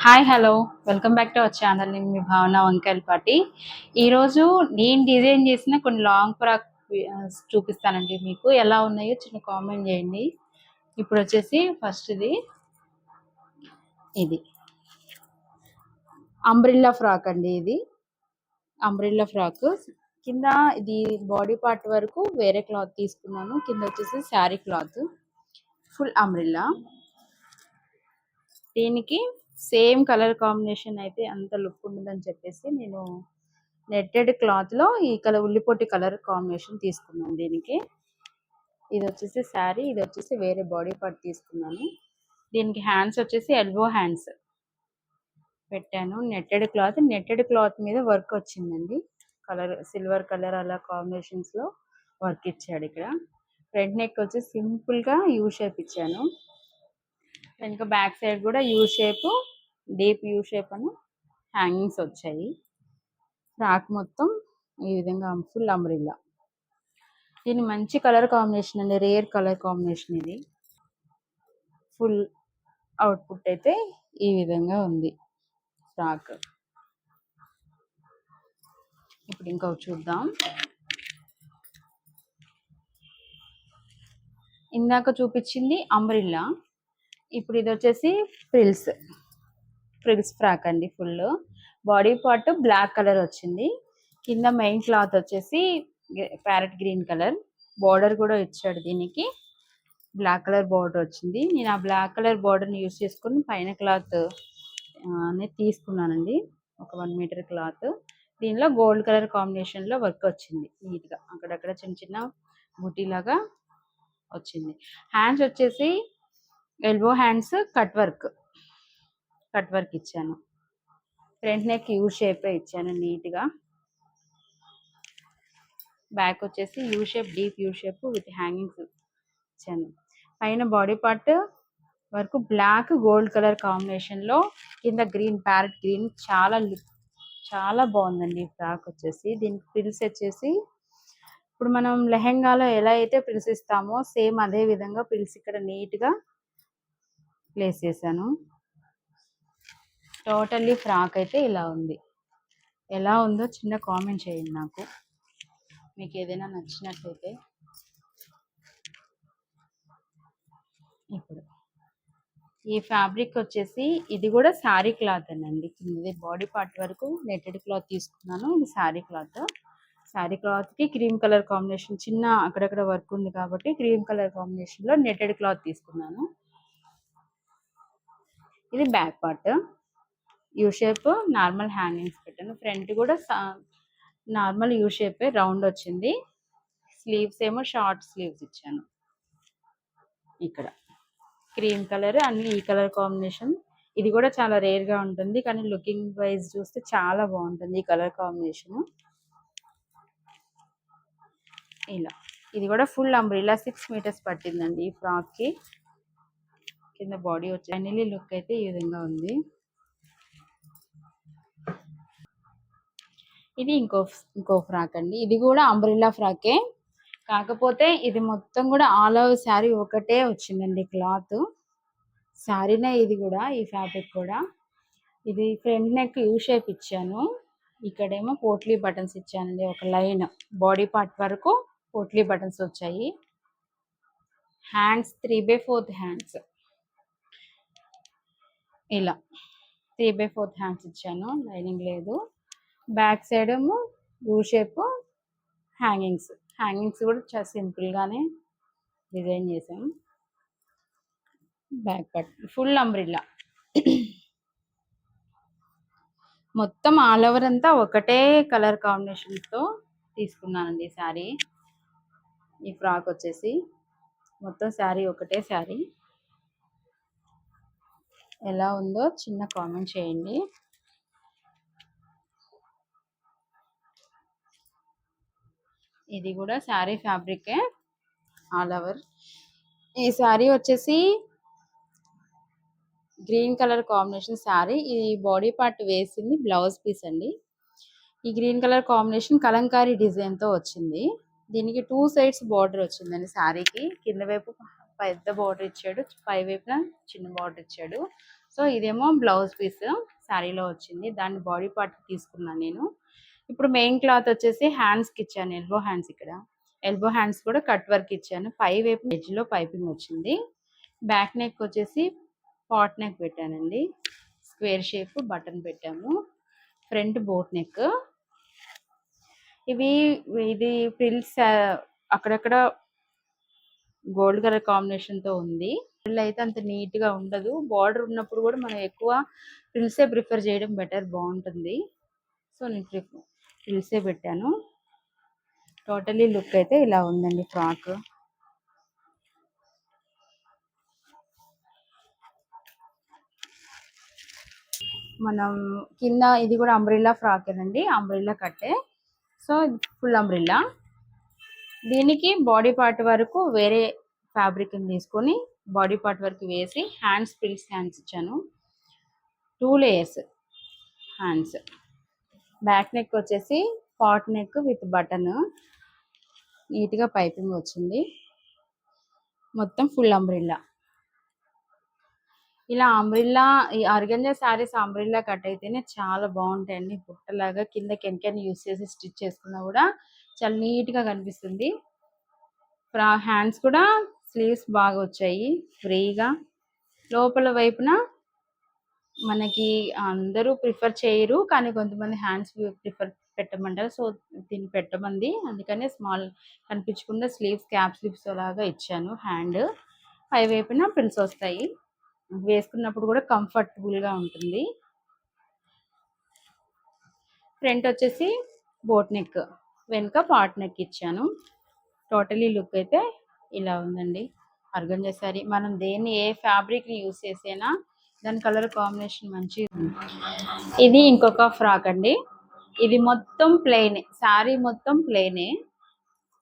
Hi hello welcome back to our channel. నేను మీ భావన వంకాయలపాటి. ఈరోజు నేను డిజైన్ చేసిన కొన్ని లాంగ్ ఫ్రాక్ చూపిస్తానండి. మీకు ఎలా ఉన్నాయో చిన్న కామెంట్ చేయండి. ఇప్పుడు వచ్చేసి ఫస్ట్ ఇది అంబ్రిల్లా ఫ్రాక్ అండి. ఇది అంబ్రిల్లా ఫ్రాక్ కింద ఇది బాడీ పార్ట్ వరకు వేరే క్లాత్ తీసుకున్నాను. కింద వచ్చేసి శారీ క్లాత్ ఫుల్ అంబ్రిల్లా. దీనికి సేమ్ కలర్ కాంబినేషన్ అయితే అంత లుక్ ఉండదని చెప్పేసి నేను నెట్టెడ్ క్లాత్ లో ఈ కలర్ ఉల్లిపొట్టి కలర్ కాంబినేషన్ తీసుకున్నాను. దీనికి ఇది వచ్చేసి శారీ, ఇది వచ్చేసి వేరే బాడీ పార్ట్ తీసుకున్నాను. దీనికి హ్యాండ్స్ వచ్చేసి ఎల్బో హ్యాండ్స్ పెట్టాను. నెట్టెడ్ క్లాత్ మీద వర్క్ వచ్చిందండి. కలర్ సిల్వర్ కలర్ అలా కాంబినేషన్స్ లో వర్క్ ఇచ్చాడు. ఇక్కడ ఫ్రంట్ నెక్ వచ్చి సింపుల్ గా యూ షేప్ ఇచ్చాను. వెనుక బ్యాక్ సైడ్ కూడా you shape, deep U shape అని హ్యాంగింగ్స్ వచ్చాయి. ఫ్రాక్ మొత్తం ఈ విధంగా ఫుల్ అంబ్రిల్లా. దీని మంచి కలర్ కాంబినేషన్ అండి, రేర్ కలర్ కాంబినేషన్. ఇది ఫుల్ అవుట్పుట్ అయితే ఈ విధంగా ఉంది ఫ్రాక్. ఇప్పుడు ఇంకొకటి చూద్దాం. ఇందాక చూపించింది అంబ్రిల్లా, ఇప్పుడు ఇది వచ్చేసి ఫ్రిల్స్ ఫ్రాక్ అండి. Full body part black colour వచ్చింది. కింద మెయిన్ క్లాత్ వచ్చేసి ప్యారెట్ గ్రీన్ కలర్, బార్డర్ కూడా ఇచ్చాడు. దీనికి బ్లాక్ కలర్ బార్డర్ వచ్చింది. నేను ఆ బ్లాక్ కలర్ బార్డర్ని యూస్ చేసుకుని పైన క్లాత్ అనేది తీసుకున్నానండి, ఒక 1 మీటర్ క్లాత్. దీనిలో గోల్డ్ కలర్ కాంబినేషన్ లో వర్క్ వచ్చింది నీట్గా. అక్కడక్కడ చిన్న చిన్న బుటీ లాగా వచ్చింది. హ్యాండ్స్ వచ్చేసి ఎల్బో హ్యాండ్స్ కట్ వర్క్ ఇచ్చాను. ఫ్రంట్ నెక్ యూ షేప్ ఇచ్చాను నీట్గా. బ్యాక్ వచ్చేసి you shape, deep U shape with hangings ఇచ్చాను. పైన బాడీ పార్ట్ వరకు బ్లాక్ గోల్డ్ కలర్ కాంబినేషన్ లో, కింద గ్రీన్ ప్యారెట్ గ్రీన్. చాలా బాగుందండి ఈ ఫ్రాక్ వచ్చేసి. దీనికి ప్రిల్స్ వచ్చేసి ఇప్పుడు మనం లెహెంగాలో ఎలా అయితే ప్రిల్స్ ఇస్తామో సేమ్ అదే విధంగా ప్రిల్స్ ఇక్కడ నీట్గా ప్లేస్ చేశాను. టోటల్లీ ఫ్రాక్ అయితే ఇలా ఉంది. ఎలా ఉందో చిన్న కామెంట్ చేయండి నాకు, మీకు ఏదైనా నచ్చినట్లయితే. ఇప్పుడు ఈ ఫ్యాబ్రిక్ వచ్చేసి ఇది కూడా శారీ క్లాత్ అండి. కిందది బాడీ పార్ట్ వరకు నెట్టెడ్ క్లాత్ తీసుకున్నాను. ఇది శారీ క్లాత్ కి క్రీమ్ కలర్ కాంబినేషన్, చిన్న అక్కడక్కడ వర్క్ ఉంది కాబట్టి క్రీమ్ కలర్ కాంబినేషన్ లో నెట్టెడ్ క్లాత్ తీసుకున్నాను. ఇది back part U shape, normal hangings పెట్టాను. ఫ్రంట్ కూడా నార్మల్ యూ షేప్ రౌండ్ వచ్చింది. స్లీవ్స్ ఏమో షార్ట్ స్లీవ్స్ ఇచ్చాను. ఇక్కడ క్రీమ్ కలర్ అన్ని ఈ కలర్ కాంబినేషన్. ఇది కూడా చాలా రేర్ గా ఉంటుంది, కానీ లుకింగ్ వైజ్ చూస్తే చాలా బాగుంటుంది ఈ కలర్ కాంబినేషన్. ఇలా ఇది కూడా ఫుల్ అంబ్రిల్లా 6 మీటర్స్ పట్టిందండి ఈ ఫ్రాక్ కి. కింద బాడీ వచ్చి ఫైనలీ లుక్ అయితే ఈ విధంగా ఉంది. ఇది ఇంకో ఫ్రాక్ అండి. ఇది కూడా అంబ్రిల్లా ఫ్రాకే, కాకపోతే ఇది మొత్తం కూడా ఆల్ ఓవర్ శారీ ఒకటే వచ్చిందండి క్లాత్. శారీనే ఇది కూడా, ఈ ఫ్యాబ్రిక్ కూడా. ఇది ఫ్రంట్ నెక్ యూ షేప్ ఇచ్చాను. ఇక్కడేమో పోట్లీ బటన్స్ ఇచ్చానండి, ఒక లైన్ బాడీ పార్ట్ వరకు పోట్లీ బటన్స్ వచ్చాయి. హ్యాండ్స్ 3/4 హ్యాండ్స్, ఇలా 3/4 హ్యాండ్స్ ఇచ్చాను, లైనింగ్ లేదు. బ్యాక్ సైడ్ ఏమో యూ షేప్ హ్యాంగింగ్స్ కూడా చాలా సింపుల్ గానే డిజైన్ చేశాను. Back part full umbrella. మొత్తం ఆల్ ఓవర్ అంతా ఒకటే కలర్ కాంబినేషన్ తో తీసుకున్నానండి శారీ. ఈ ఫ్రాక్ వచ్చేసి మొత్తం శారీ ఒకటే శారీ. ఎలా ఉందో చిన్న కామెంట్ చేయండి. ఇది కూడా శారీ ఫ్యాబ్రికే ఆల్ ఓవర్. ఈ శారీ వచ్చేసి గ్రీన్ కలర్ కాంబినేషన్ శారీ. ఈ బాడీ పార్ట్ వేసింది బ్లౌజ్ పీస్ అండి. ఈ green colour combination Kalamkari design తో వచ్చింది. దీనికి 2 సైడ్స్ బార్డర్ వచ్చిందండి శారీకి. కింద వైపు పెద్ద బార్డర్ ఇచ్చాడు, పై వైపున చిన్న బార్డర్ ఇచ్చాడు. సో ఇదేమో బ్లౌజ్ పీస్ శారీలో వచ్చింది, దాన్ని బాడీ పార్ట్ తీసుకున్నాను నేను. ఇప్పుడు మెయిన్ క్లాత్ వచ్చేసి హ్యాండ్స్కి ఇచ్చాను, ఎల్బో హ్యాండ్స్. ఇక్కడ ఎల్బో హ్యాండ్స్ కూడా కట్ వర్క్ ఇచ్చాను, పై వైపు ఎడ్జ్లో పైపింగ్ వచ్చింది. బ్యాక్ నెక్ వచ్చేసి పాట్ నెక్ పెట్టానండి, స్క్వేర్ షేప్ బటన్ పెట్టాము. Front boat neck. ఇది ఫ్రిల్స్ అక్కడక్కడ గోల్డ్ కలర్ కాంబినేషన్తో ఉంది. ఫ్రిల్ అయితే అంత నీట్గా ఉండదు, బార్డర్ ఉన్నప్పుడు కూడా మనం ఎక్కువ ఫ్రిల్సే ప్రిఫర్ చేయడం బెటర్, బాగుంటుంది. సో నేను ఫ్రిల్సే పెట్టాను. టోటలీ లుక్ అయితే ఇలా ఉందండి ఫ్రాక్. మనం కింద ఇది కూడా అంబ్రిల్లా ఫ్రాక్ అండి, అంబ్రిల్లా కట్టే. So full umbrella. దీనికి బాడీ పార్ట్ వరకు వేరే ఫ్యాబ్రిక్ తీసుకొని బాడీ పార్ట్ వరకు వేసి హ్యాండ్స్ ఫ్రిల్స్ హ్యాండ్స్ ఇచ్చాను, 2 లేయర్స్ హ్యాండ్స్. బ్యాక్ నెక్ వచ్చేసి పాట్ నెక్ విత్ బటన్, నీట్గా పైపింగ్ వచ్చింది. మొత్తం ఫుల్ అంబ్రిల్లా. ఇలా అంబ్రిల్లా, ఈ ఆర్గంజా శారీస్ అంబ్రిల్లా కట్ అయితేనే చాలా బాగుంటాయండి. బుట్టలాగా కింద కెన్ యూస్ చేసి స్టిచ్ చేసుకున్నా కూడా చాలా నీట్గా కనిపిస్తుంది. హ్యాండ్స్ కూడా స్లీవ్స్ బాగా వచ్చాయి ఫ్రీగా. లోపల వైపున మనకి అందరూ ప్రిఫర్ చేయరు, కానీ కొంతమంది హ్యాండ్స్ ప్రిఫర్ పెట్టమంటారు. సో దీన్ని పెట్టమంది, అందుకనే స్మాల్ కనిపించకుండా స్లీవ్స్ క్యాప్ స్లీవ్స్ లాగా ఇచ్చాను. హ్యాండ్ పై వైపున ప్రిల్స్ వస్తాయి, వేసుకున్నప్పుడు కూడా కంఫర్టబుల్గా ఉంటుంది. ఫ్రంట్ వచ్చేసి బోట్ నెక్, వెనుక పాట్ నెక్ ఇచ్చాను. టోటలీ లుక్ అయితే ఇలా ఉందండి. ఆర్గంజా శారీ మనం దేన్ని ఏ ఫ్యాబ్రిక్ని యూస్ చేసేనా దాని కలర్ కాంబినేషన్ మంచిగా ఉంది. ఇది ఇంకొక ఫ్రాక్ అండి, ఇది మొత్తం ప్లెయిన్, శారీ మొత్తం ప్లెయినే,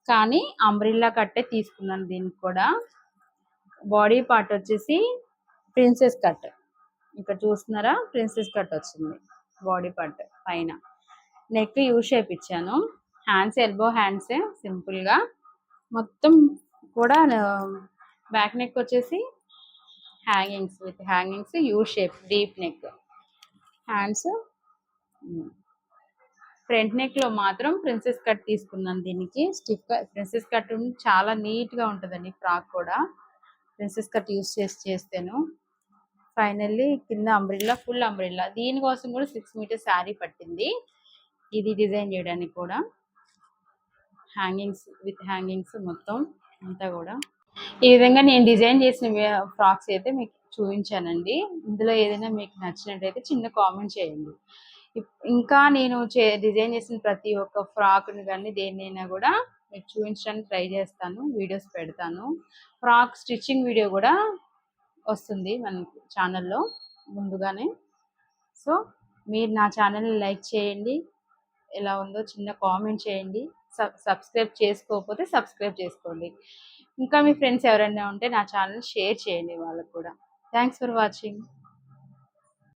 కానీ అంబ్రిల్లా కట్టే తీసుకున్నాను. దీనికి కూడా బాడీ పార్ట్ వచ్చేసి ప్రిన్సెస్ కట్, ఇక్కడ చూస్తున్నారా, ప్రిన్సెస్ కట్ వచ్చింది బాడీ పార్ట్ పైన. నెక్ యూ షేప్ ఇచ్చాను, హ్యాండ్స్ ఎల్బో హ్యాండ్సే సింపుల్గా. మొత్తం కూడా బ్యాక్ నెక్ వచ్చేసి hangings with hangings, U shape deep neck. Hands front నెక్లో మాత్రం ప్రిన్సెస్ కట్ తీసుకున్నాను. దీనికి స్టిఫ్గా ప్రిన్సెస్ కట్ చాలా నీట్గా ఉంటుందండి ఫ్రాక్ కూడా, ప్రిన్సెస్ కట్ యూస్ చేస్తేను. ఫైనల్లీ కింద అంబ్రిల్లా, ఫుల్ అంబ్రిల్లా. దీనికోసం కూడా 6 మీటర్స్ శారీ పట్టింది ఇది డిజైన్ చేయడానికి కూడా. హ్యాంగింగ్స్ విత్ హ్యాంగింగ్స్ మొత్తం అంతా కూడా. ఈ విధంగా నేను డిజైన్ చేసిన ఫ్రాక్స్ అయితే మీకు చూపించానండి. ఇందులో ఏదైనా మీకు నచ్చినట్టయితే చిన్న కామెంట్ చేయండి. ఇంకా నేను డిజైన్ చేసిన ప్రతి ఒక్క ఫ్రాక్ని కానీ దేన్నైనా కూడా మీకు చూపించడానికి ట్రై చేస్తాను, వీడియోస్ పెడతాను. ఫ్రాక్ స్టిచ్చింగ్ వీడియో కూడా వస్తుంది మన ఛానల్లో ముందుగానే. సో మీరు నా ఛానల్ని లైక్ చేయండి, ఎలా ఉందో చిన్న కామెంట్ చేయండి. సబ్స్క్రైబ్ చేసుకోకపోతే సబ్స్క్రైబ్ చేసుకోండి. ఇంకా మీ ఫ్రెండ్స్ ఎవరైనా ఉంటే నా ఛానల్ షేర్ చేయండి వాళ్ళకు కూడా. Thanks for watching.